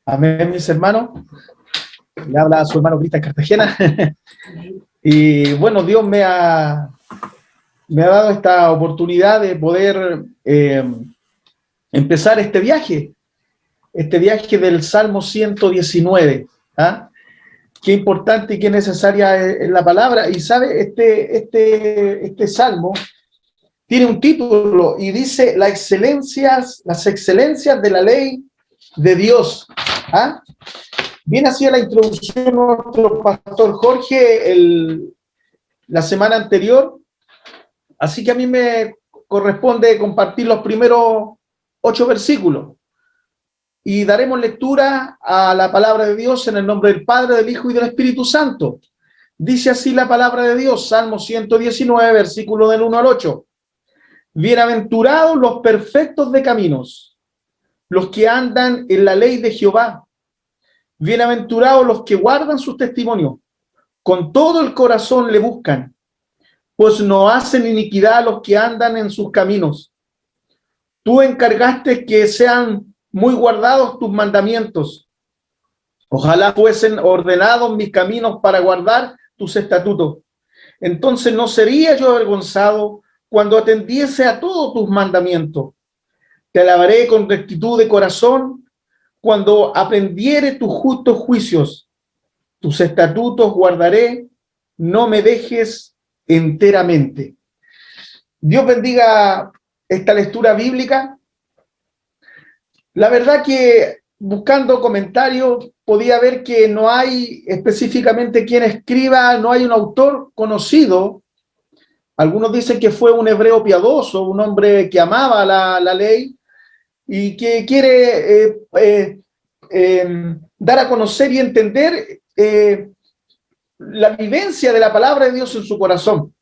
Amén, mis hermanos. Le habla a su hermano Cristian Cartagena. Y bueno, Dios me ha dado esta oportunidad de poder empezar este viaje del Salmo 119. ¿Ah? Qué importante y qué necesaria es la palabra. Y sabe, este salmo tiene un título y dice las excelencias de la ley de Dios. ¿Ah? Bien hacía la introducción nuestro pastor Jorge la semana anterior, así que a mí me corresponde compartir los primeros 8 versículos y daremos lectura a la palabra de Dios en el nombre del Padre, del Hijo y del Espíritu Santo. Dice así la palabra de Dios, Salmo 119, versículo del 1 al 8. Bienaventurados los perfectos de caminos, los que andan en la ley de Jehová. Bienaventurados los que guardan sus testimonios, con todo el corazón le buscan, pues no hacen iniquidad a los que andan en sus caminos. Tú encargaste que sean muy guardados tus mandamientos. Ojalá fuesen ordenados mis caminos para guardar tus estatutos. Entonces no sería yo avergonzado cuando atendiese a todos tus mandamientos. Te alabaré con rectitud de corazón cuando aprendiere tus justos juicios. Tus estatutos guardaré, no me dejes enteramente. Dios bendiga esta lectura bíblica. La verdad que buscando comentarios podía ver que no hay específicamente quien escriba, no hay un autor conocido. Algunos dicen que fue un hebreo piadoso, un hombre que amaba la ley y que quiere dar a conocer y entender la vivencia de la palabra de Dios en su corazón.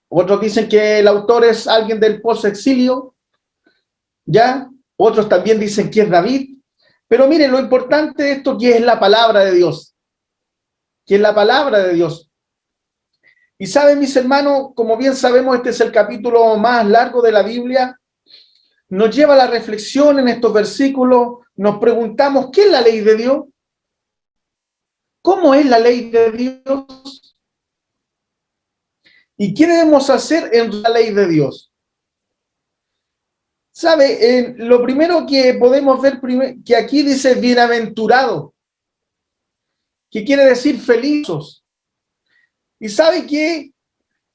Otros dicen que el autor es alguien del post-exilio, ¿ya? Otros también dicen que es David. Pero miren, lo importante de esto que es la palabra de Dios. Que es la palabra de Dios. Y saben, mis hermanos, como bien sabemos, este es el capítulo más largo de la Biblia. Nos lleva a la reflexión en estos versículos. Nos preguntamos, ¿qué es la ley de Dios? ¿Cómo es la ley de Dios? ¿Y qué debemos hacer en la ley de Dios? ¿Sabe? Lo primero que podemos ver, que aquí dice bienaventurado, que quiere decir felices. Y sabe que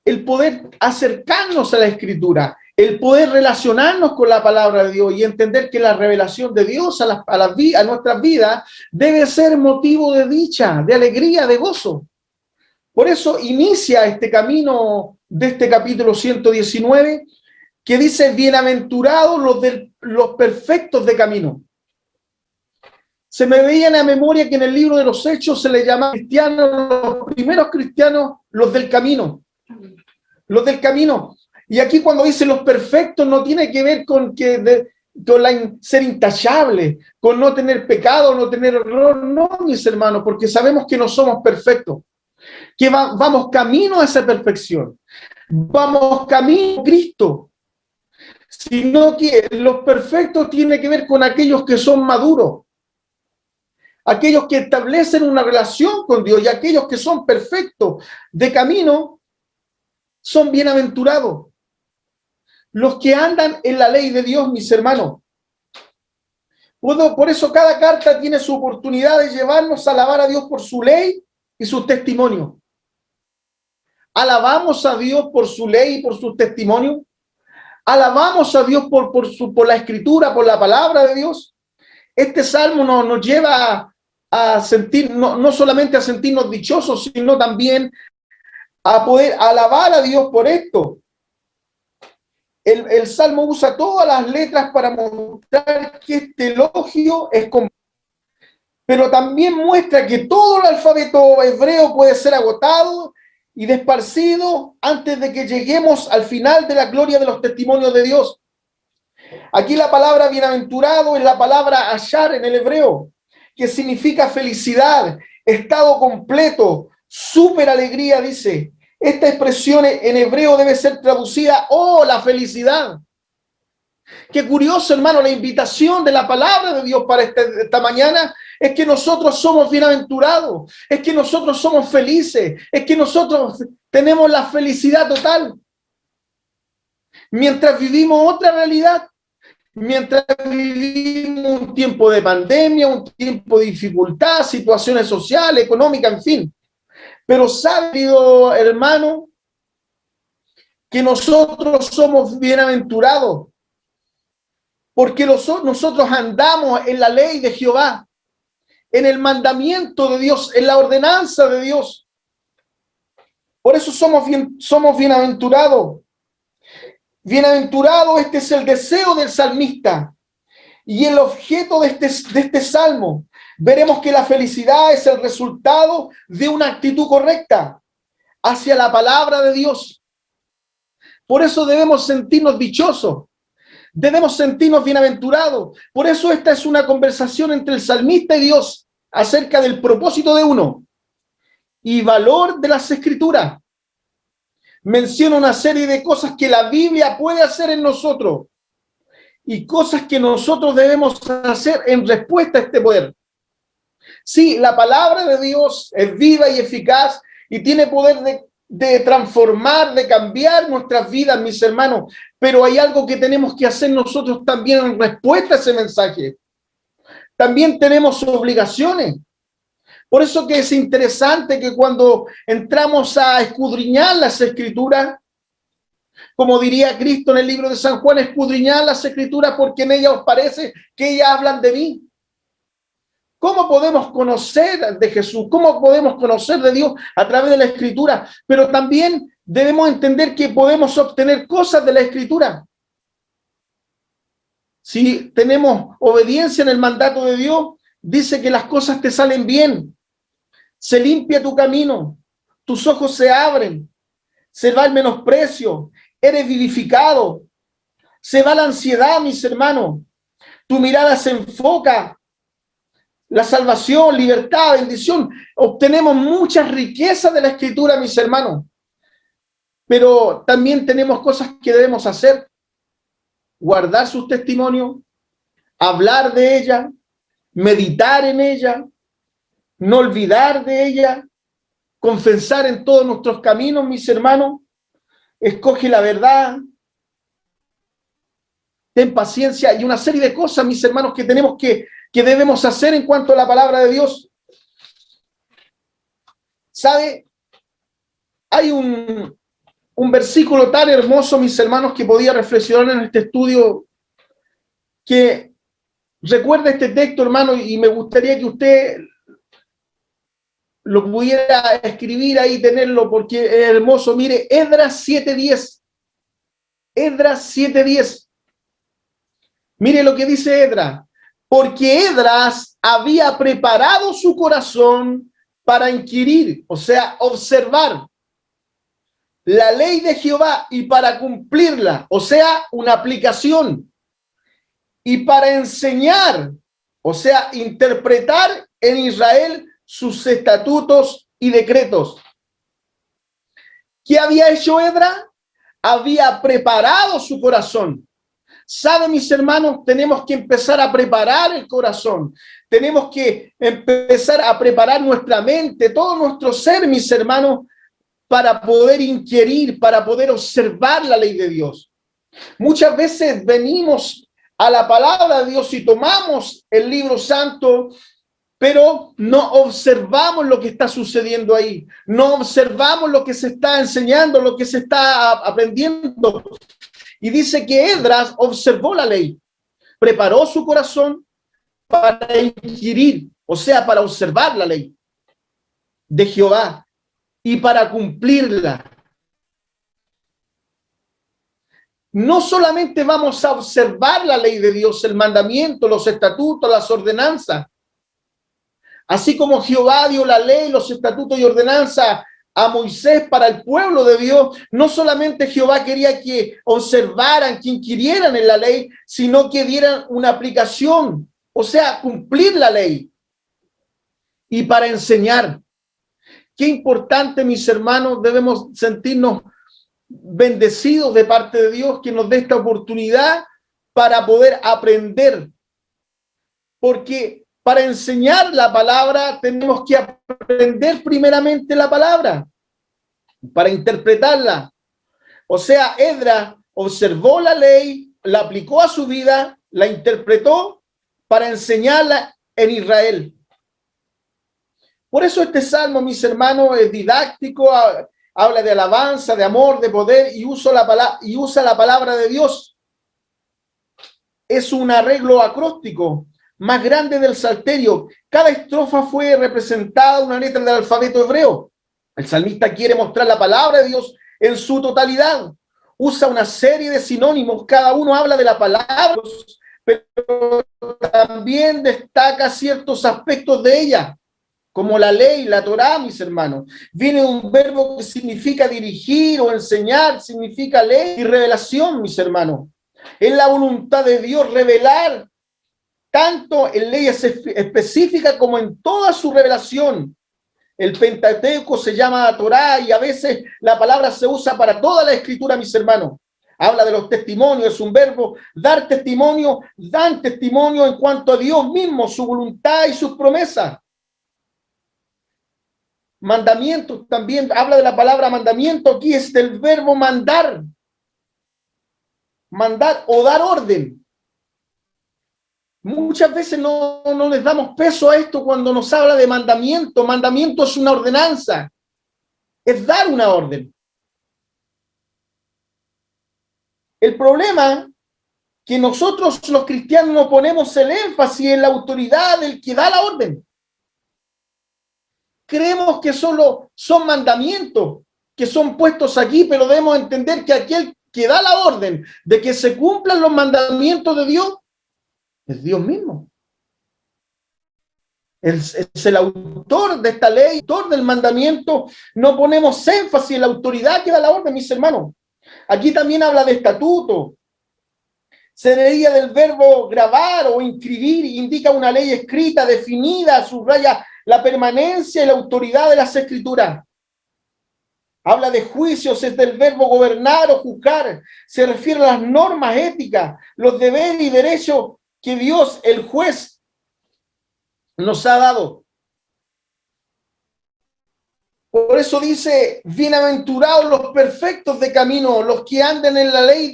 el poder acercarnos a la Escritura, el poder relacionarnos con la palabra de Dios y entender que la revelación de Dios a nuestras vidas debe ser motivo de dicha, de alegría, de gozo. Por eso inicia este camino de este capítulo 119, que dice, bienaventurados los perfectos de camino. Se me veía en la memoria que en el libro de los Hechos se le llama cristianos, los primeros cristianos, los del camino. Los del camino. Y aquí cuando dice los perfectos no tiene que ver con ser intachable, con no tener pecado, no tener error, no, mis hermanos, porque sabemos que no somos perfectos, que vamos camino a esa perfección, vamos camino a Cristo, sino que los perfectos tienen que ver con aquellos que son maduros, aquellos que establecen una relación con Dios, y aquellos que son perfectos de camino son bienaventurados. Los que andan en la ley de Dios, mis hermanos. Por eso cada carta tiene su oportunidad de llevarnos a alabar a Dios por su ley y sus testimonios. Alabamos a Dios por su ley y por sus testimonios. Alabamos a Dios por la escritura, por la palabra de Dios. Este salmo nos lleva a sentir, no solamente a sentirnos dichosos, sino también a poder alabar a Dios por esto. El Salmo usa todas las letras para mostrar que este elogio es completo, pero también muestra que todo el alfabeto hebreo puede ser agotado y desparcido antes de que lleguemos al final de la gloria de los testimonios de Dios. Aquí la palabra bienaventurado es la palabra ashar en el hebreo, que significa felicidad, estado completo, súper alegría, dice. Esta expresión en hebreo debe ser traducida, oh, la felicidad. Qué curioso, hermano, la invitación de la palabra de Dios para esta mañana es que nosotros somos bienaventurados, es que nosotros somos felices, es que nosotros tenemos la felicidad total. Mientras vivimos otra realidad, mientras vivimos un tiempo de pandemia, un tiempo de dificultad, situaciones sociales, económicas, en fin. Pero sabe, querido hermano, que nosotros somos bienaventurados, porque nosotros andamos en la ley de Jehová, en el mandamiento de Dios, en la ordenanza de Dios. Por eso somos bienaventurados. Bienaventurado, este es el deseo del salmista y el objeto de este salmo. Veremos que la felicidad es el resultado de una actitud correcta hacia la palabra de Dios. Por eso debemos sentirnos dichosos, debemos sentirnos bienaventurados. Por eso esta es una conversación entre el salmista y Dios acerca del propósito de uno y valor de las Escrituras. Menciona una serie de cosas que la Biblia puede hacer en nosotros y cosas que nosotros debemos hacer en respuesta a este poder. Sí, la palabra de Dios es viva y eficaz y tiene poder de transformar, de cambiar nuestras vidas, mis hermanos, pero hay algo que tenemos que hacer nosotros también en respuesta a ese mensaje. También tenemos obligaciones. Por eso que es interesante que cuando entramos a escudriñar las Escrituras, como diría Cristo en el libro de San Juan, escudriñad las Escrituras porque en ellas os parece que ellas hablan de mí. ¿Cómo podemos conocer de Jesús? ¿Cómo podemos conocer de Dios? A través de la Escritura. Pero también debemos entender que podemos obtener cosas de la Escritura. Si tenemos obediencia en el mandato de Dios, dice que las cosas te salen bien. Se limpia tu camino, tus ojos se abren, se va el menosprecio, eres vivificado, se va la ansiedad, mis hermanos, tu mirada se enfoca, la salvación, libertad, bendición, obtenemos muchas riquezas de la Escritura, mis hermanos, pero también tenemos cosas que debemos hacer, guardar sus testimonios, hablar de ella, meditar en ella, no olvidar de ella, confesar en todos nuestros caminos, mis hermanos, escoge la verdad, ten paciencia y una serie de cosas, mis hermanos, que tenemos que debemos hacer en cuanto a la palabra de Dios. ¿Sabe? Hay un versículo tan hermoso, mis hermanos, que podía reflexionar en este estudio, que recuerda este texto, hermano, y me gustaría que usted lo pudiera escribir ahí, tenerlo, porque es hermoso. Mire, Esdras 7:10. Esdras 7:10. Mire lo que dice Esdras. Porque Esdras había preparado su corazón para inquirir, o sea, observar la ley de Jehová y para cumplirla, o sea, una aplicación, y para enseñar, o sea, interpretar en Israel sus estatutos y decretos. ¿Qué había hecho Esdras? Había preparado su corazón. ¿Saben, mis hermanos? Tenemos que empezar a preparar el corazón. Tenemos que empezar a preparar nuestra mente, todo nuestro ser, mis hermanos, para poder inquirir, para poder observar la ley de Dios. Muchas veces venimos a la palabra de Dios y tomamos el libro santo, pero no observamos lo que está sucediendo ahí. No observamos lo que se está enseñando, lo que se está aprendiendo. Y dice que Esdras observó la ley, preparó su corazón para inquirir, o sea, para observar la ley de Jehová y para cumplirla. No solamente vamos a observar la ley de Dios, el mandamiento, los estatutos, las ordenanzas. Así como Jehová dio la ley, los estatutos y ordenanzas a Moisés para el pueblo de Dios, no solamente Jehová quería que observaran, que inquirieran en la ley, sino que dieran una aplicación, o sea, cumplir la ley. Y para enseñar. Qué importante, mis hermanos, debemos sentirnos bendecidos de parte de Dios, que nos dé esta oportunidad para poder aprender. Porque para enseñar la palabra tenemos que aprender primeramente la palabra, para interpretarla. O sea, Esdras observó la ley, la aplicó a su vida, la interpretó para enseñarla en Israel. Por eso este salmo, mis hermanos, es didáctico, habla de alabanza, de amor, de poder y usa la palabra de Dios. Es un arreglo acróstico más grande del salterio. Cada estrofa fue representada una letra del alfabeto hebreo. El salmista quiere mostrar la palabra de Dios en su totalidad. Usa una serie de sinónimos, cada uno habla de la palabra, pero también destaca ciertos aspectos de ella, como la ley, la Torá, mis hermanos. Viene un verbo que significa dirigir o enseñar, significa ley y revelación, mis hermanos. Es la voluntad de Dios revelar tanto en leyes específicas como en toda su revelación. El Pentateuco se llama Torá y a veces la palabra se usa para toda la escritura, mis hermanos. Habla de los testimonios, es un verbo, dar testimonio, dan testimonio en cuanto a Dios mismo, su voluntad y sus promesas. Mandamientos también, habla de la palabra mandamiento, aquí es del verbo mandar. Mandar o dar orden. Muchas veces no les damos peso a esto cuando nos habla de mandamiento. Mandamiento es una ordenanza, es dar una orden. El problema que nosotros los cristianos no ponemos el énfasis en la autoridad del que da la orden. Creemos que solo son mandamientos que son puestos aquí, pero debemos entender que aquel que da la orden de que se cumplan los mandamientos de Dios es Dios mismo. Es el autor de esta ley, autor del mandamiento. No ponemos énfasis en la autoridad que da la orden, mis hermanos. Aquí también habla de estatuto. Se deriva del verbo grabar o inscribir, indica una ley escrita, definida, subraya la permanencia y la autoridad de las escrituras. Habla de juicios, es del verbo gobernar o juzgar. Se refiere a las normas éticas, los deberes y derechos que Dios, el juez, nos ha dado. Por eso dice, bienaventurados los perfectos de camino, los que andan en la ley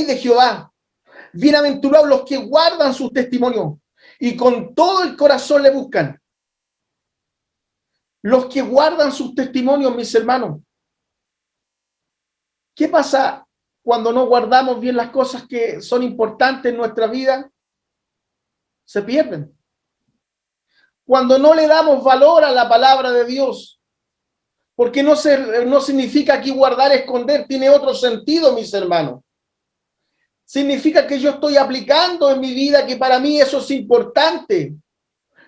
de Jehová. Bienaventurados los que guardan sus testimonios y con todo el corazón le buscan. Los que guardan sus testimonios, mis hermanos. ¿Qué pasa cuando no guardamos bien las cosas que son importantes en nuestra vida? Se pierden. Cuando no le damos valor a la palabra de Dios, porque no significa aquí guardar, esconder, tiene otro sentido, mis hermanos. Significa que yo estoy aplicando en mi vida, que para mí eso es importante.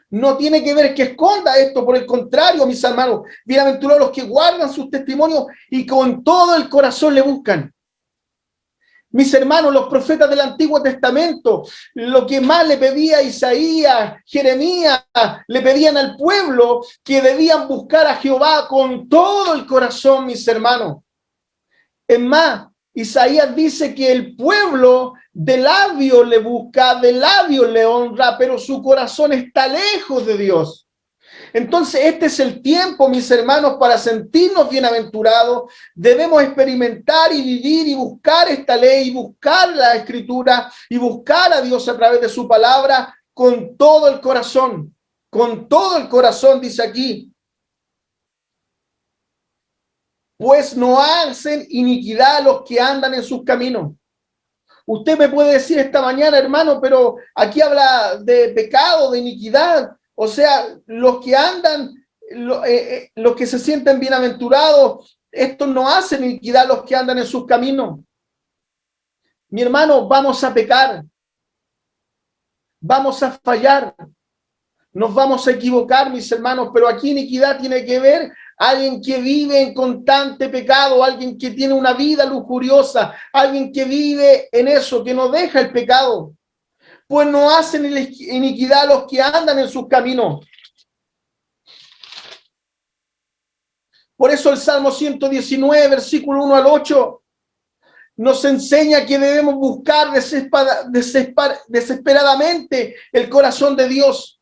No tiene que ver que esconda esto, por el contrario, mis hermanos, bienaventurados los que guardan sus testimonios y con todo el corazón le buscan. Mis hermanos, los profetas del Antiguo Testamento, lo que más le pedía Isaías, Jeremías, le pedían al pueblo que debían buscar a Jehová con todo el corazón, mis hermanos. Es más, Isaías dice que el pueblo de labios le busca, de labios le honra, pero su corazón está lejos de Dios. Entonces, este es el tiempo, mis hermanos, para sentirnos bienaventurados. Debemos experimentar y vivir y buscar esta ley, y buscar la escritura y buscar a Dios a través de su palabra con todo el corazón. Con todo el corazón, dice aquí. Pues no hacen iniquidad los que andan en sus caminos. Usted me puede decir esta mañana, hermano, pero aquí habla de pecado, de iniquidad. O sea, los que andan, los que se sienten bienaventurados, estos no hacen iniquidad los que andan en sus caminos. Mi hermano, vamos a pecar, vamos a fallar, nos vamos a equivocar, mis hermanos, pero aquí iniquidad tiene que ver alguien que vive en constante pecado, alguien que tiene una vida lujuriosa, alguien que vive en eso, que no deja el pecado. Pues no hacen iniquidad los que andan en sus caminos. Por eso el Salmo 119, versículo 1 al 8, nos enseña que debemos buscar desesperadamente el corazón de Dios.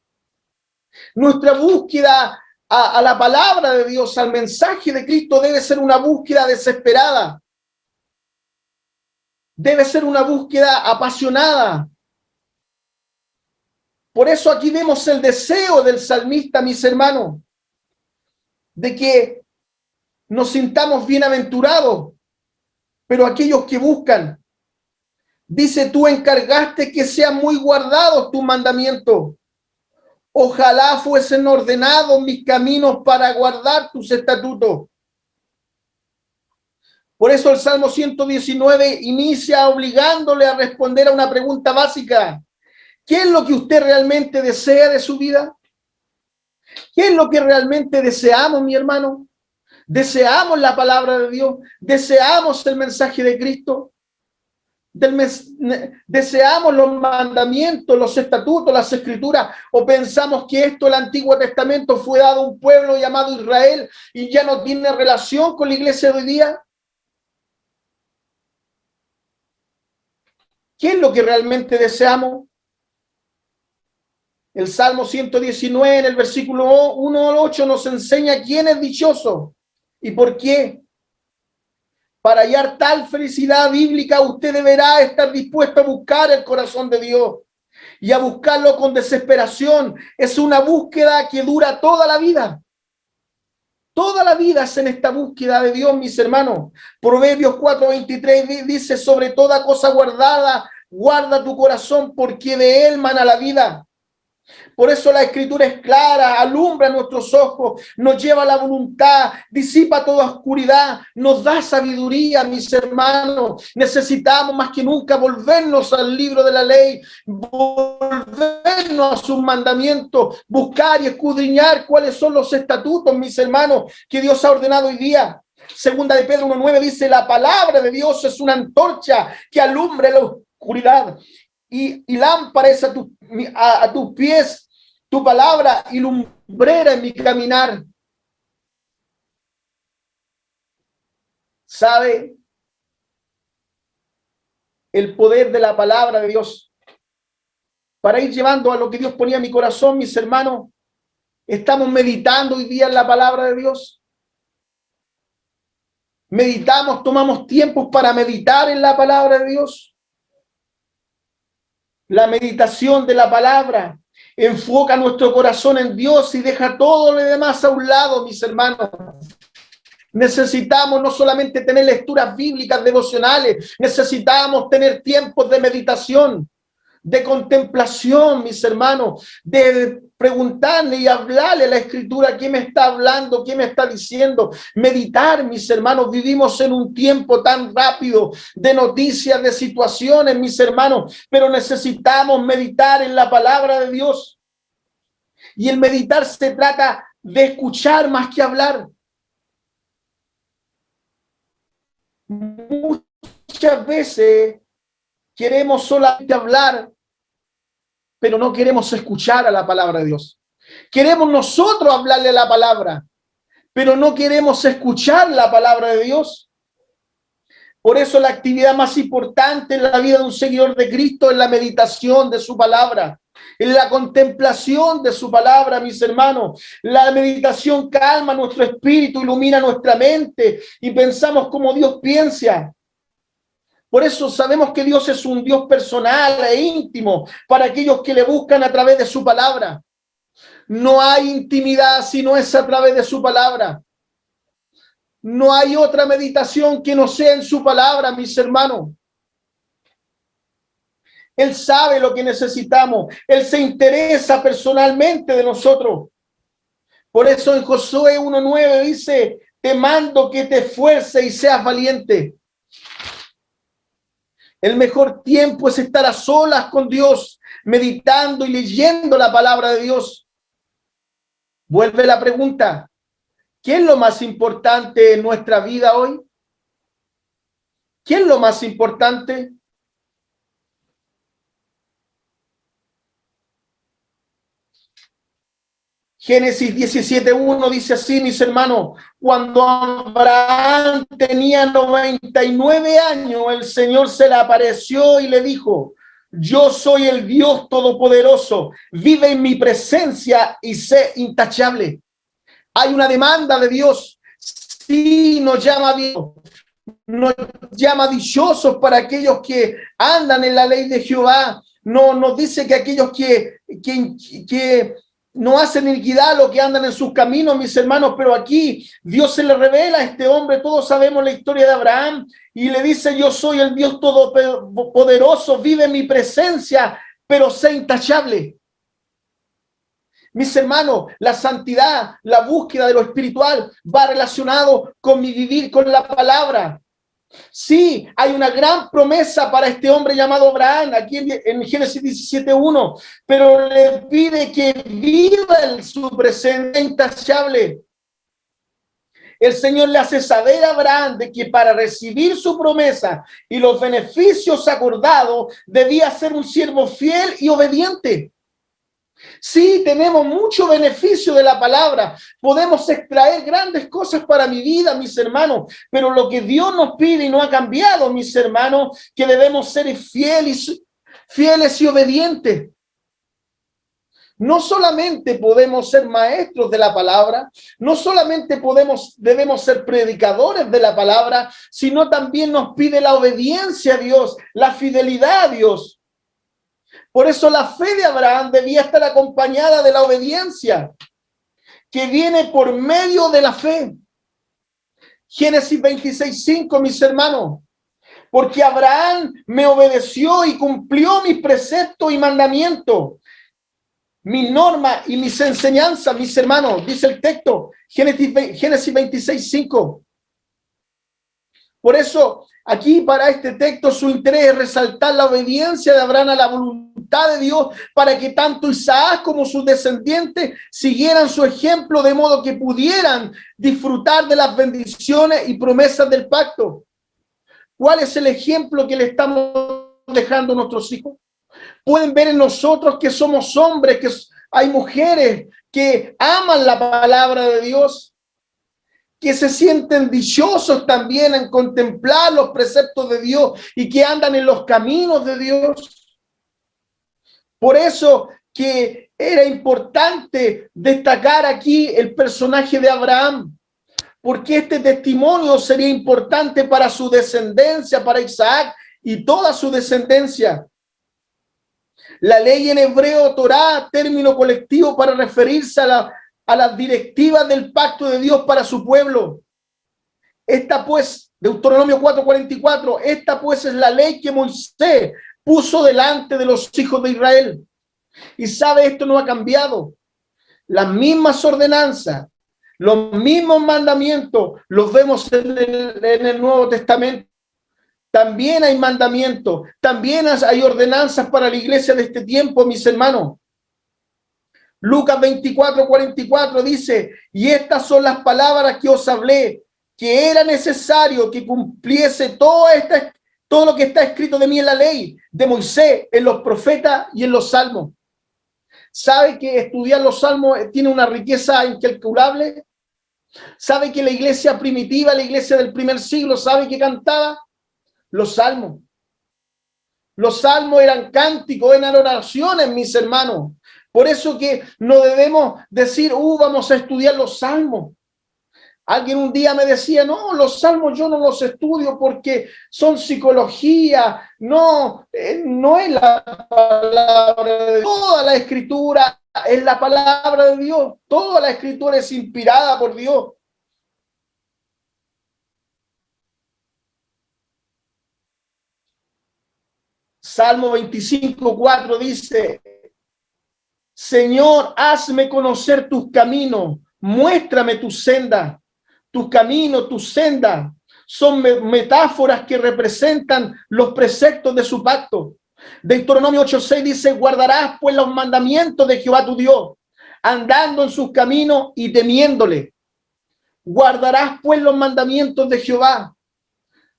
Nuestra búsqueda a la palabra de Dios, al mensaje de Cristo, debe ser una búsqueda desesperada. Debe ser una búsqueda apasionada. Por eso aquí vemos el deseo del salmista, mis hermanos, de que nos sintamos bienaventurados, pero aquellos que buscan, dice, tú encargaste que sean muy guardados tus mandamientos. Ojalá fuesen ordenados mis caminos para guardar tus estatutos. Por eso el Salmo 119 inicia obligándole a responder a una pregunta básica. ¿Qué es lo que usted realmente desea de su vida? ¿Qué es lo que realmente deseamos, mi hermano? ¿Deseamos la palabra de Dios? ¿Deseamos el mensaje de Cristo? ¿Deseamos los mandamientos, los estatutos, las escrituras? ¿O pensamos que esto, el Antiguo Testamento, fue dado a un pueblo llamado Israel y ya no tiene relación con la iglesia de hoy día? ¿Qué es lo que realmente deseamos? El Salmo 119, en el versículo 1 al 8, nos enseña quién es dichoso y por qué. Para hallar tal felicidad bíblica, usted deberá estar dispuesto a buscar el corazón de Dios y a buscarlo con desesperación. Es una búsqueda que dura toda la vida. Toda la vida es en esta búsqueda de Dios, mis hermanos. Proverbios 4:23 dice, sobre toda cosa guardada, guarda tu corazón, porque de él mana la vida. Por eso la escritura es clara, alumbra nuestros ojos, nos lleva a la voluntad, disipa toda oscuridad, nos da sabiduría, mis hermanos. Necesitamos más que nunca volvernos al libro de la ley, volvernos a sus mandamientos, buscar y escudriñar cuáles son los estatutos, mis hermanos, que Dios ha ordenado hoy día. Segunda de Pedro 1:9 dice, la palabra de Dios es una antorcha que alumbra la oscuridad y lámpara es a tus pies tu palabra y lumbrera en mi caminar. ¿Sabe? El poder de la palabra de Dios. Para ir llevando a lo que Dios ponía en mi corazón, mis hermanos, estamos meditando hoy día en la palabra de Dios. Meditamos, tomamos tiempos para meditar en la palabra de Dios. La meditación de la palabra enfoca nuestro corazón en Dios y deja todo lo demás a un lado, mis hermanos. Necesitamos no solamente tener lecturas bíblicas devocionales, necesitamos tener tiempos de meditación, de contemplación, mis hermanos, de preguntarle y hablarle a la escritura qué me está hablando, qué me está diciendo, meditar, mis hermanos. Vivimos en un tiempo tan rápido de noticias, de situaciones, mis hermanos, pero necesitamos meditar en la palabra de Dios. Y el meditar se trata de escuchar más que hablar. Muchas veces queremos solamente hablar, pero no queremos escuchar a la palabra de Dios. Queremos nosotros hablarle la palabra, pero no queremos escuchar la palabra de Dios. Por eso la actividad más importante en la vida de un seguidor de Cristo es la meditación de su palabra, en la contemplación de su palabra, mis hermanos. La meditación calma nuestro espíritu, ilumina nuestra mente y pensamos como Dios piensa. Por eso sabemos que Dios es un Dios personal e íntimo para aquellos que le buscan a través de su palabra. No hay intimidad si no es a través de su palabra. No hay otra meditación que no sea en su palabra, mis hermanos. Él sabe lo que necesitamos. Él se interesa personalmente de nosotros. Por eso en Josué 1:9 dice, te mando que te esfuerces y seas valiente. El mejor tiempo es estar a solas con Dios, meditando y leyendo la palabra de Dios. Vuelve la pregunta, ¿qué es lo más importante en nuestra vida hoy? ¿Qué es lo más importante? Génesis 17:1 dice así, mis hermanos, cuando Abraham tenía 99 años, el Señor se le apareció y le dijo, yo soy el Dios Todopoderoso, vive en mi presencia y sé intachable. Hay una demanda de Dios. Sí, nos llama Dios, nos llama dichosos para aquellos que andan en la ley de Jehová. No nos dice que aquellos que no hacen iniquidad, los que andan en sus caminos, mis hermanos, pero aquí Dios se le revela a este hombre. Todos sabemos la historia de Abraham y le dice, yo soy el Dios Todopoderoso, vive en mi presencia, pero sé intachable. Mis hermanos, la santidad, la búsqueda de lo espiritual va relacionado con mi vivir con la palabra. Sí, hay una gran promesa para este hombre llamado Abraham, aquí en Génesis 17:1, pero le pide que viva en su presencia intachable. El Señor le hace saber a Abraham de que para recibir su promesa y los beneficios acordados, debía ser un siervo fiel y obediente. Sí, tenemos mucho beneficio de la palabra. Podemos extraer grandes cosas para mi vida, mis hermanos. Pero lo que Dios nos pide y no ha cambiado, mis hermanos, que debemos ser fieles y obedientes. No solamente podemos ser maestros de la palabra, no solamente debemos ser predicadores de la palabra, sino también nos pide la obediencia a Dios, la fidelidad a Dios. Por eso la fe de Abraham debía estar acompañada de la obediencia, que viene por medio de la fe. Génesis 26:5, mis hermanos. Porque Abraham me obedeció y cumplió mis preceptos y mandamientos, mis normas y mis enseñanzas, mis hermanos, dice el texto, Génesis 26:5. Por eso, aquí para este texto, su interés es resaltar la obediencia de Abraham a la voluntad de Dios para que tanto Isaac como sus descendientes siguieran su ejemplo de modo que pudieran disfrutar de las bendiciones y promesas del pacto. ¿Cuál es el ejemplo que le estamos dejando a nuestros hijos? Pueden ver en nosotros que somos hombres, que hay mujeres que aman la palabra de Dios, que se sienten dichosos también en contemplar los preceptos de Dios y que andan en los caminos de Dios. Por eso que era importante destacar aquí el personaje de Abraham, porque este testimonio sería importante para su descendencia, para Isaac y toda su descendencia. La ley en hebreo, Torá, término colectivo para referirse a las directivas del pacto de Dios para su pueblo. Esta pues, Deuteronomio 4:44, esta pues es la ley que Moisés puso delante de los hijos de Israel. Y sabe, esto no ha cambiado. Las mismas ordenanzas, los mismos mandamientos, los vemos en el Nuevo Testamento. También hay mandamientos, también hay ordenanzas para la iglesia de este tiempo, mis hermanos. Lucas 24:44 dice, y estas son las palabras que os hablé, que era necesario que cumpliese todo lo que está escrito de mí en la ley, de Moisés, en los profetas y en los salmos. ¿Sabe que estudiar los salmos tiene una riqueza incalculable? ¿Sabe que la iglesia primitiva, la iglesia del primer siglo, sabe que cantaba? Los salmos. Los salmos eran cánticos, eran oraciones, mis hermanos. Por eso que no debemos decir, vamos a estudiar los salmos. Alguien un día me decía, no, los salmos yo no los estudio porque son psicología. No, no es la palabra de Dios. Toda la escritura es la palabra de Dios. Toda la escritura es inspirada por Dios. Salmo 25:4 dice, Señor, hazme conocer tus caminos, muéstrame tus sendas, tus caminos, tus sendas. Son metáforas que representan los preceptos de su pacto. Deuteronomio 8:6 dice, guardarás pues los mandamientos de Jehová tu Dios, andando en sus caminos y temiéndole. Guardarás pues los mandamientos de Jehová.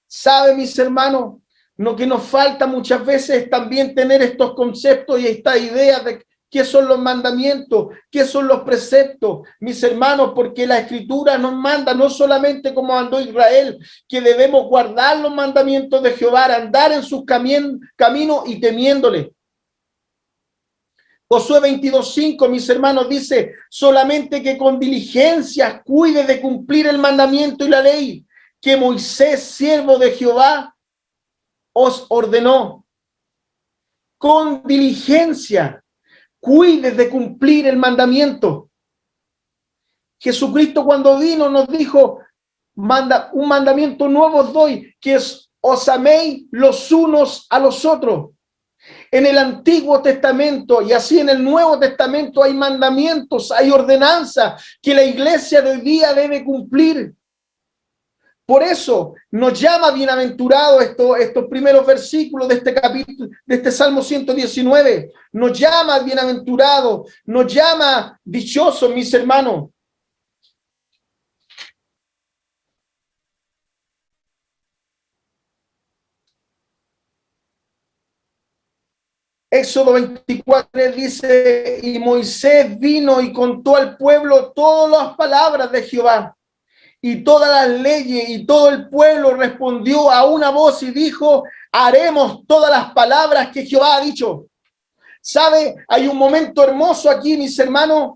¿Sabe, mis hermanos? Lo que nos falta muchas veces es también tener estos conceptos y esta idea de ¿Qué son los mandamientos? ¿Qué son los preceptos? Mis hermanos, porque la Escritura nos manda, no solamente como mandó Israel, que debemos guardar los mandamientos de Jehová, andar en sus caminos y temiéndole. Josué 22:5, mis hermanos, dice, solamente que con diligencia cuide de cumplir el mandamiento y la ley que Moisés, siervo de Jehová, os ordenó. Con diligencia, cuide de cumplir el mandamiento. Jesucristo cuando vino nos dijo, un mandamiento nuevo os doy, que os améis los unos a los otros. En el Antiguo Testamento y así en el Nuevo Testamento hay mandamientos, hay ordenanzas que la iglesia de hoy día debe cumplir. Por eso nos llama bienaventurado estos primeros versículos de este capítulo, de este Salmo 119. Nos llama bienaventurado, nos llama dichosos, mis hermanos. Éxodo 24 dice, y Moisés vino y contó al pueblo todas las palabras de Jehová y todas las leyes, y todo el pueblo respondió a una voz y dijo, haremos todas las palabras que Jehová ha dicho. ¿Sabe? Hay un momento hermoso aquí, mis hermanos.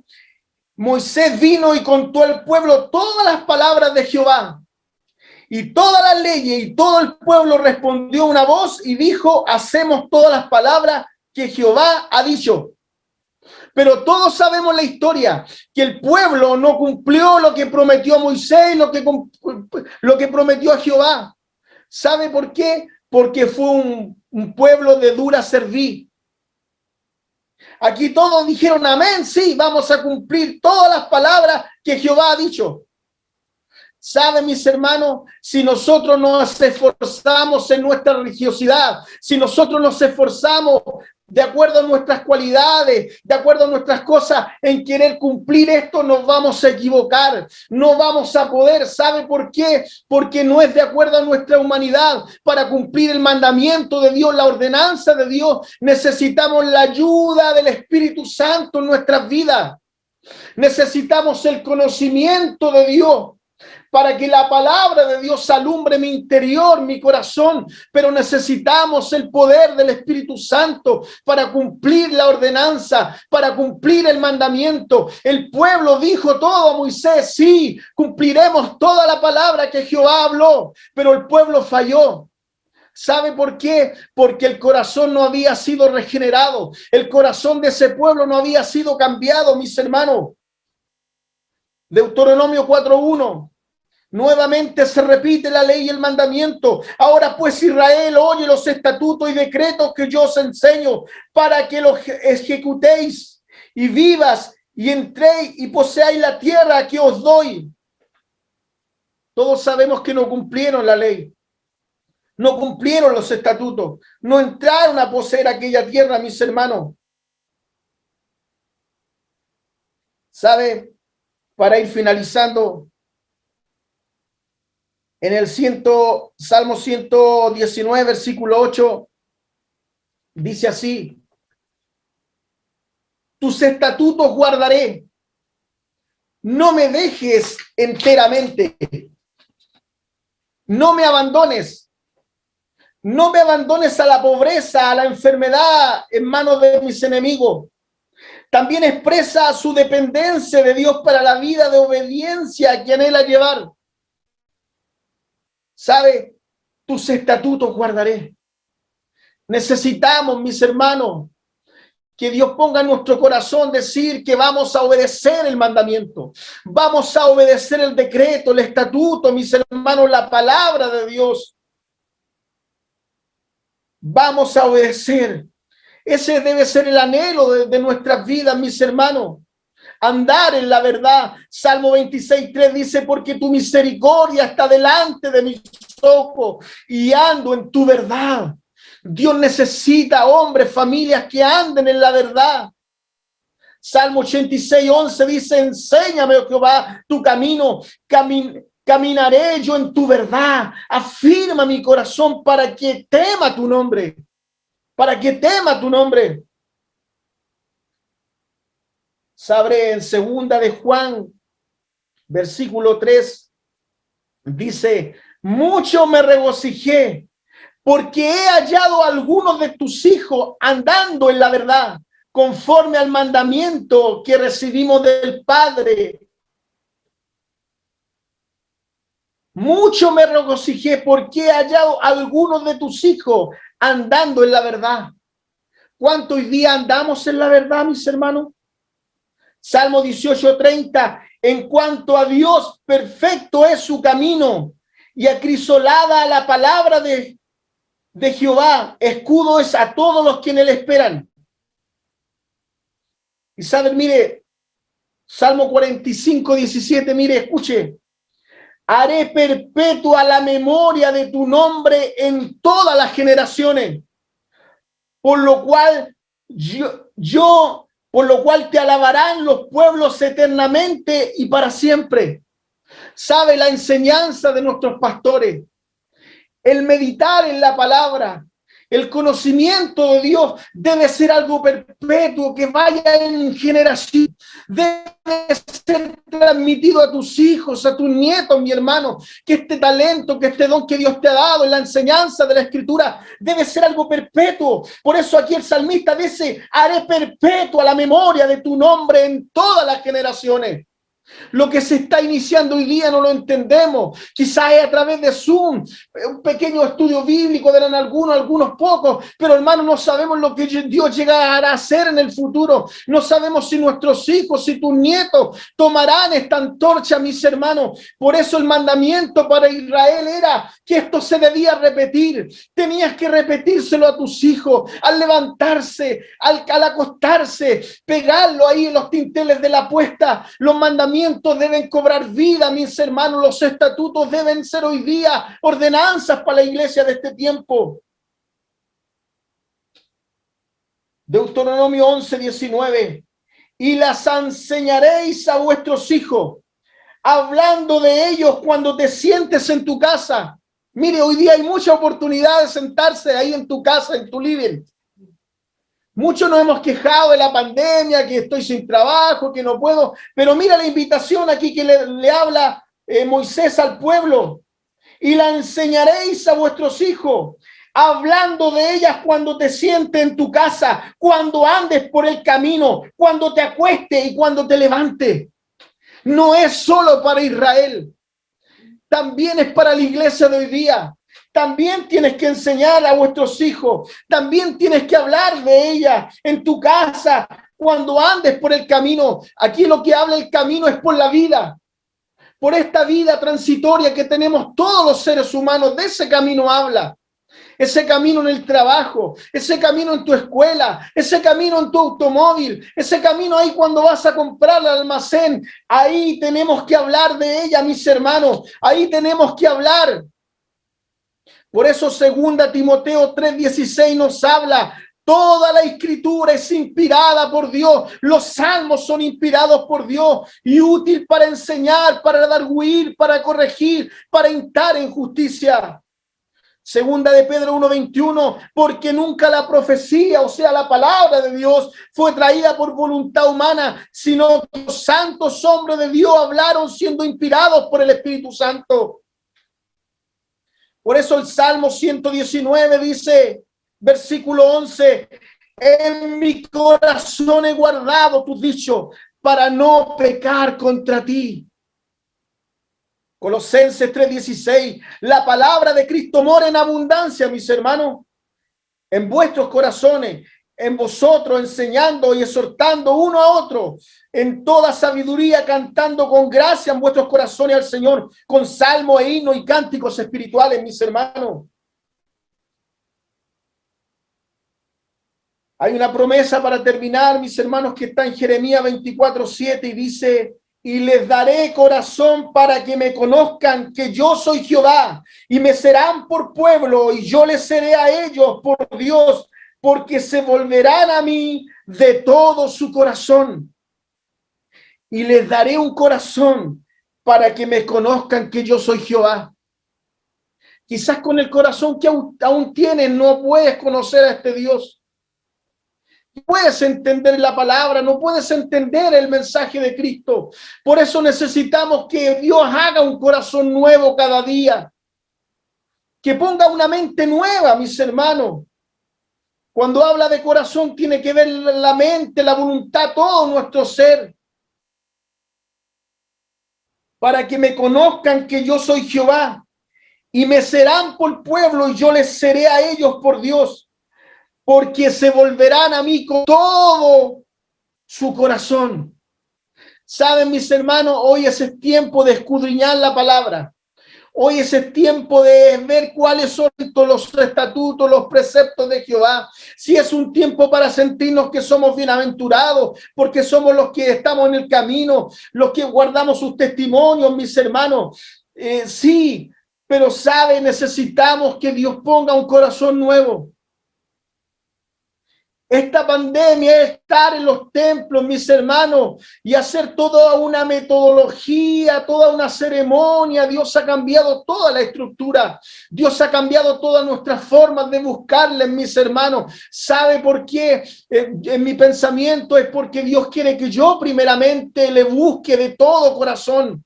Moisés vino y contó al pueblo todas las palabras de Jehová y todas las leyes, y todo el pueblo respondió a una voz y dijo, hacemos todas las palabras que Jehová ha dicho. Pero todos sabemos la historia, que el pueblo no cumplió lo que prometió a Moisés, lo que prometió a Jehová. ¿Sabe por qué? Porque fue un pueblo de dura cerviz. Aquí todos dijeron amén, sí, vamos a cumplir todas las palabras que Jehová ha dicho. ¿Saben, mis hermanos? Si nosotros nos esforzamos en nuestra religiosidad, si nosotros nos esforzamos de acuerdo a nuestras cualidades, de acuerdo a nuestras cosas, en querer cumplir esto, nos vamos a equivocar, no vamos a poder. ¿Sabe por qué? Porque no es de acuerdo a nuestra humanidad. Para cumplir el mandamiento de Dios, la ordenanza de Dios, necesitamos la ayuda del Espíritu Santo en nuestras vidas. Necesitamos el conocimiento de Dios, para que la palabra de Dios alumbre mi interior, mi corazón, pero necesitamos el poder del Espíritu Santo para cumplir la ordenanza, para cumplir el mandamiento. El pueblo dijo todo a Moisés, sí, cumpliremos toda la palabra que Jehová habló, pero el pueblo falló. ¿Sabe por qué? Porque el corazón no había sido regenerado, el corazón de ese pueblo no había sido cambiado, mis hermanos. Deuteronomio 4:1. Nuevamente se repite la ley y el mandamiento. Ahora pues, Israel, oye los estatutos y decretos que yo os enseño, para que los ejecutéis y vivas y entréis y poseáis la tierra que os doy. Todos sabemos que no cumplieron la ley, no cumplieron los estatutos, no entraron a poseer aquella tierra, mis hermanos. ¿Sabe? Para ir finalizando, en el Salmo 119, versículo 8, dice así, tus estatutos guardaré, no me dejes enteramente, no me abandones a la pobreza, a la enfermedad en manos de mis enemigos. También expresa su dependencia de Dios para la vida de obediencia que anhela llevar. ¿Sabe? Tus estatutos guardaré. Necesitamos, mis hermanos, que Dios ponga en nuestro corazón decir que vamos a obedecer el mandamiento. Vamos a obedecer el decreto, el estatuto, mis hermanos, la palabra de Dios. Vamos a obedecer. Ese debe ser el anhelo de nuestras vidas, mis hermanos. Andar en la verdad. Salmo 26:3 dice, porque tu misericordia está delante de mis ojos y ando en tu verdad. Dios necesita hombres, familias que anden en la verdad. Salmo 86:11 dice, enséñame, oh Jehová, tu camino, caminaré yo en tu verdad. Afirma mi corazón para que tema tu nombre. Para que tema tu nombre. Sabré en segunda de Juan, versículo 3, dice, mucho me regocijé porque he hallado a algunos de tus hijos andando en la verdad, conforme al mandamiento que recibimos del Padre. Mucho me regocijé porque he hallado a algunos de tus hijos andando en la verdad. ¿Cuánto hoy día andamos en la verdad, mis hermanos? Salmo 18:30, en cuanto a Dios, perfecto es su camino y acrisolada la palabra de Jehová, escudo es a todos los que en él esperan. Y saben, mire, Salmo 45:17, mire, escuche, haré perpetua la memoria de tu nombre en todas las generaciones, por lo cual por lo cual te alabarán los pueblos eternamente y para siempre. Sabe la enseñanza de nuestros pastores, el meditar en la palabra, el conocimiento de Dios debe ser algo perpetuo que vaya en generación. Debe ser transmitido a tus hijos, a tus nietos, mi hermano, que este talento, que este don que Dios te ha dado en la enseñanza de la Escritura debe ser algo perpetuo. Por eso aquí el salmista dice, haré perpetua la memoria de tu nombre en todas las generaciones. Lo que se está iniciando hoy día no lo entendemos. Quizás es a través de Zoom, un pequeño estudio bíblico, darán algunos pocos, pero hermano, no sabemos lo que Dios llegará a hacer en el futuro. No sabemos si nuestros hijos, si tus nietos tomarán esta antorcha, mis hermanos. Por eso el mandamiento para Israel era que esto se debía repetir. Tenías que repetírselo a tus hijos, al levantarse, al acostarse, pegarlo ahí en los tinteles de la puesta. Los mandamientos deben cobrar vida, mis hermanos. Los estatutos deben ser hoy día ordenanzas para la iglesia de este tiempo. Deuteronomio 11:19. Y las enseñaréis a vuestros hijos, hablando de ellos cuando te sientes en tu casa. Mire, hoy día hay mucha oportunidad de sentarse ahí en tu casa, en tu living. Muchos nos hemos quejado de la pandemia, que estoy sin trabajo, que no puedo. Pero mira la invitación aquí que le habla Moisés al pueblo. Y la enseñaréis a vuestros hijos, hablando de ellas cuando te sientes en tu casa, cuando andes por el camino, cuando te acuestes y cuando te levantes. No es solo para Israel, también es para la iglesia de hoy día. También tienes que enseñar a vuestros hijos, también tienes que hablar de ella en tu casa, cuando andes por el camino. Aquí lo que habla el camino es por la vida, por esta vida transitoria que tenemos todos los seres humanos. De ese camino habla. Ese camino en el trabajo, ese camino en tu escuela, ese camino en tu automóvil, ese camino ahí cuando vas a comprar al almacén. Ahí tenemos que hablar de ella, mis hermanos. Ahí tenemos que hablar. Por eso 2 Timoteo 3:16 nos habla, toda la escritura es inspirada por Dios, los salmos son inspirados por Dios y útil para enseñar, para redarguir, para corregir, para instar en justicia. 2 de Pedro 1:21, porque nunca la profecía, o sea, la palabra de Dios, fue traída por voluntad humana, sino que los santos hombres de Dios hablaron siendo inspirados por el Espíritu Santo. Por eso el Salmo 119 dice, versículo 11, en mi corazón he guardado tus dichos para no pecar contra ti. Colosenses 3:16, la palabra de Cristo mora en abundancia, mis hermanos, en vuestros corazones, en vosotros, enseñando y exhortando uno a otro, en toda sabiduría, cantando con gracia en vuestros corazones al Señor, con salmos e himnos y cánticos espirituales, mis hermanos. Hay una promesa para terminar, mis hermanos, que está en Jeremías 24:7 y dice, y les daré corazón para que me conozcan que yo soy Jehová, y me serán por pueblo, y yo les seré a ellos por Dios, porque se volverán a mí de todo su corazón. Y les daré un corazón para que me conozcan que yo soy Jehová. Quizás con el corazón que aún tienes no puedes conocer a este Dios. puedes entender la palabra, no puedes entender el mensaje de Cristo. Por eso necesitamos que Dios haga un corazón nuevo cada día, que ponga una mente nueva, mis hermanos. Cuando habla de corazón tiene que ver la mente, la voluntad, todo nuestro ser. Para que me conozcan que yo soy Jehová, y me serán por pueblo, y yo les seré a ellos por Dios, porque se volverán a mí con todo su corazón. Saben, mis hermanos, hoy es el tiempo de escudriñar la palabra. Hoy es el tiempo de ver cuáles son los estatutos, los preceptos de Jehová. Si es un tiempo para sentirnos que somos bienaventurados, porque somos los que estamos en el camino, los que guardamos sus testimonios, mis hermanos. Sí, pero sabe, necesitamos que Dios ponga un corazón nuevo. Esta pandemia es estar en los templos, mis hermanos, y hacer toda una metodología, toda una ceremonia. Dios ha cambiado toda la estructura. Dios ha cambiado todas nuestras formas de buscarle, mis hermanos. ¿Sabe por qué? En mi pensamiento es porque Dios quiere que yo primeramente le busque de todo corazón.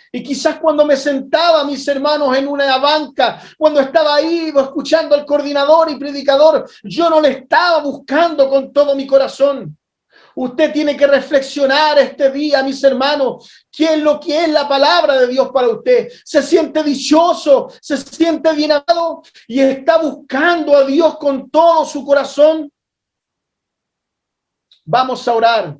Y quizás cuando me sentaba, mis hermanos, en una banca, cuando estaba ahí escuchando al coordinador y predicador, yo no le estaba buscando con todo mi corazón. Usted tiene que reflexionar este día, mis hermanos, qué es lo que es la palabra de Dios para usted. Se siente dichoso, se siente bien amado y está buscando a Dios con todo su corazón. Vamos a orar.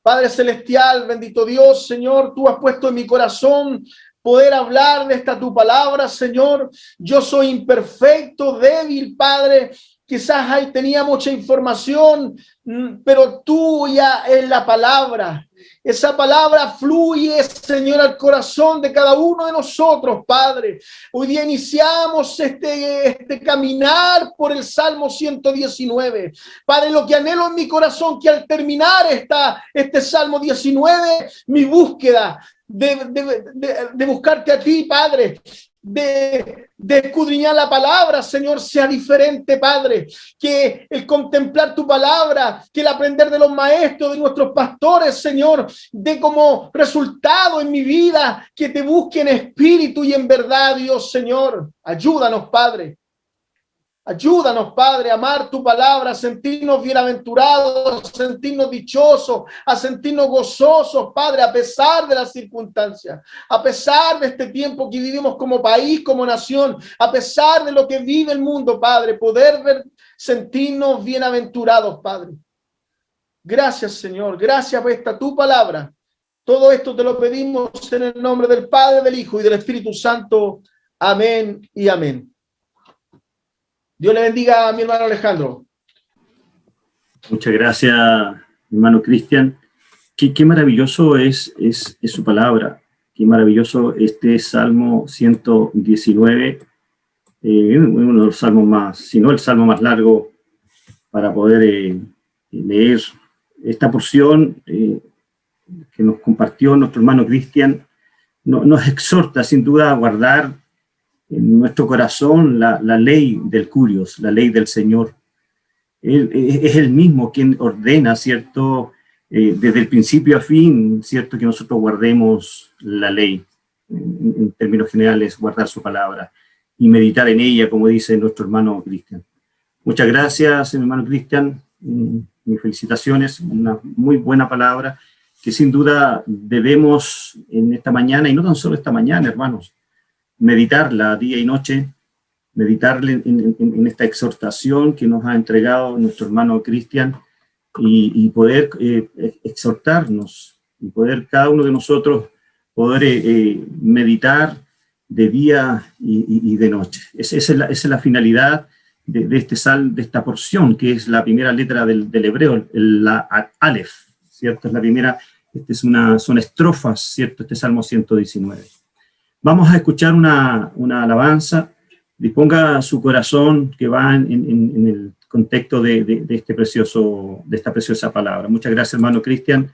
Padre Celestial, bendito Dios, Señor, tú has puesto en mi corazón poder hablar de esta tu palabra, Señor. Yo soy imperfecto, débil, Padre. Quizás ahí tenía mucha información, pero tuya es la palabra. Esa palabra fluye, Señor, al corazón de cada uno de nosotros, Padre. Hoy día iniciamos este caminar por el Salmo 119. Padre, lo que anhelo en mi corazón, que al terminar este Salmo 19, mi búsqueda de buscarte a ti, Padre, de escudriñar la palabra, Señor, sea diferente, Padre, que el contemplar tu palabra, que el aprender de los maestros, de nuestros pastores, Señor, de como resultado en mi vida, que te busque en espíritu y en verdad, Dios, Señor. Ayúdanos, Padre. Ayúdanos, Padre, a amar tu palabra, a sentirnos bienaventurados, a sentirnos dichosos, a sentirnos gozosos, Padre, a pesar de las circunstancias, a pesar de este tiempo que vivimos como país, como nación, a pesar de lo que vive el mundo, Padre, sentirnos bienaventurados, Padre. Gracias, Señor, gracias por esta tu palabra. Todo esto te lo pedimos en el nombre del Padre, del Hijo y del Espíritu Santo. Amén y amén. Dios le bendiga a mi hermano Alejandro. Muchas gracias, hermano Cristian. Qué maravilloso es su palabra. Qué maravilloso este Salmo 119, uno de los salmos más, si no el salmo más largo para poder leer esta porción que nos compartió nuestro hermano Cristian. Nos exhorta sin duda a guardar en nuestro corazón la ley del Curios, la ley del Señor. Él es el mismo quien ordena, ¿cierto? Desde el principio a fin, ¿cierto? Que nosotros guardemos la ley, en términos generales, guardar su palabra y meditar en ella, como dice nuestro hermano Cristian. Muchas gracias, hermano Cristian. Mis felicitaciones, una muy buena palabra que sin duda debemos en esta mañana, y no tan solo esta mañana, hermanos, meditarla día y noche, meditarle en esta exhortación que nos ha entregado nuestro hermano Cristian y poder exhortarnos y poder cada uno de nosotros poder meditar de día y de noche. Esa es la finalidad de esta porción, que es la primera letra del hebreo, la Aleph, ¿cierto? Es la primera, son estrofas, ¿cierto? Este Salmo 119. Vamos a escuchar una alabanza. Disponga su corazón que va en el contexto de esta preciosa palabra. Muchas gracias, hermano Cristian.